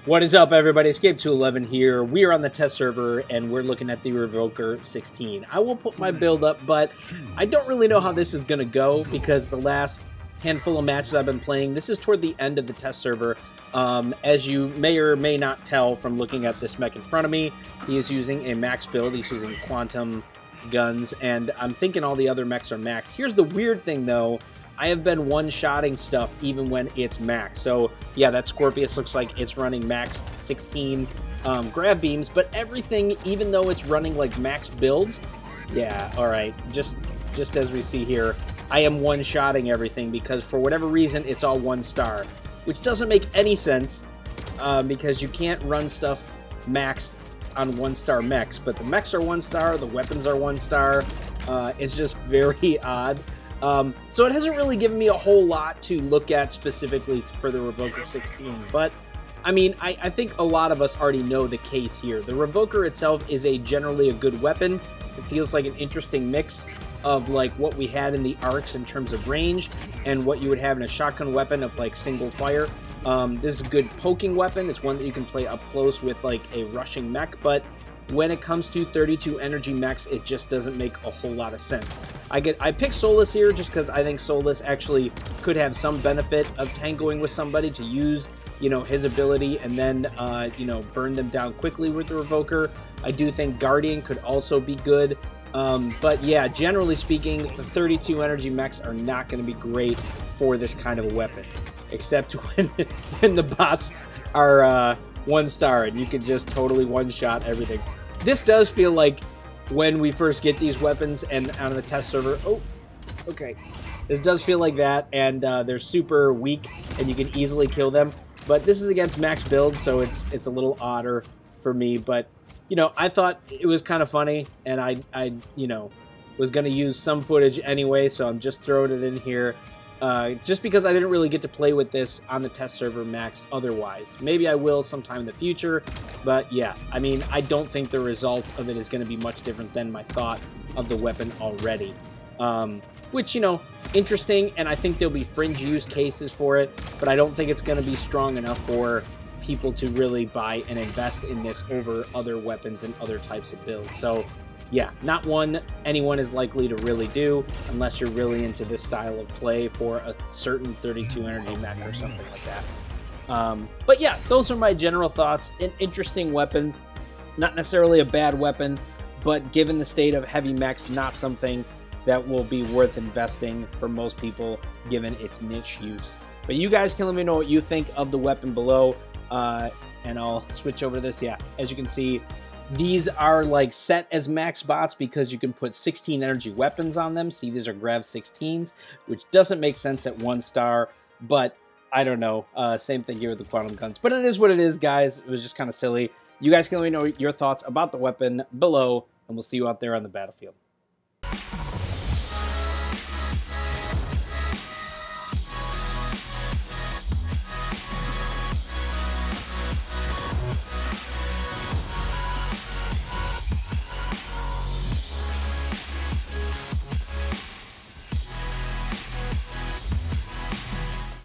What is up, everybody? Escape211 here. We are on the test server, and we're looking at the Revoker 16. I will put my build up, but I don't really know how this is going to go because the last handful of matches I've been playing, this is toward the end of the test server. As you may or may not tell from looking at this mech in front of me, he is using a max build. He's using quantum guns, and I'm thinking all the other mechs are max. Here's the weird thing, though. I have been one-shotting stuff even when it's max. So, yeah, that Scorpius looks like it's running max 16 grab beams, but everything, even though it's running like max builds, yeah, all right, just as we see here, I am one-shotting everything because for whatever reason, it's all 1 star, which doesn't make any sense because you can't run stuff maxed on 1-star mechs, but the mechs are 1 star, the weapons are 1 star. It's just very odd. So it hasn't really given me a whole lot to look at specifically for the Revoker 16, but I mean, I think a lot of us already know the case here. The Revoker itself is generally a good weapon. It feels like an interesting mix of like what we had in the arcs in terms of range and what you would have in a shotgun weapon of like single fire. This is a good poking weapon. It's one that you can play up close with like a rushing mech, but when it comes to 32 energy mechs, it just doesn't make a whole lot of sense. I picked Solus here just because I think Solus actually could have some benefit of tangoing with somebody to use, you know, his ability and then, you know, burn them down quickly with the Revoker. I do think Guardian could also be good. But yeah, generally speaking, the 32 energy mechs are not going to be great for this kind of a weapon, except when the bots are 1 star and you can just totally one-shot everything. This does feel like when we first get these weapons and on the test server, oh, okay. This does feel like that, and they're super weak and you can easily kill them. But this is against max build, so it's a little odder for me. But, you know, I thought it was kind of funny, and I you know, was going to use some footage anyway, so I'm just throwing it in here. Just because I didn't really get to play with this on the test server max otherwise. Maybe I will sometime in the future, but yeah, I mean, I don't think the result of it is going to be much different than my thought of the weapon already. Which, you know, interesting, and I think there'll be fringe use cases for it, but I don't think it's going to be strong enough for people to really buy and invest in this over other weapons and other types of builds. So yeah, not one anyone is likely to really do unless you're really into this style of play for a certain 32 energy mech or something like that. But yeah, those are my general thoughts. An interesting weapon, not necessarily a bad weapon, but given the state of heavy mechs, not something that will be worth investing for most people given its niche use. But you guys can let me know what you think of the weapon below, and I'll switch over to this. Yeah, as you can see, these are like set as max bots because you can put 16 energy weapons on them. See, these are grab 16s, which doesn't make sense at 1 star, but I don't know. Same thing here with the quantum guns, but it is what it is, guys. It was just kind of silly. You guys can let me know your thoughts about the weapon below, and we'll see you out there on the battlefield.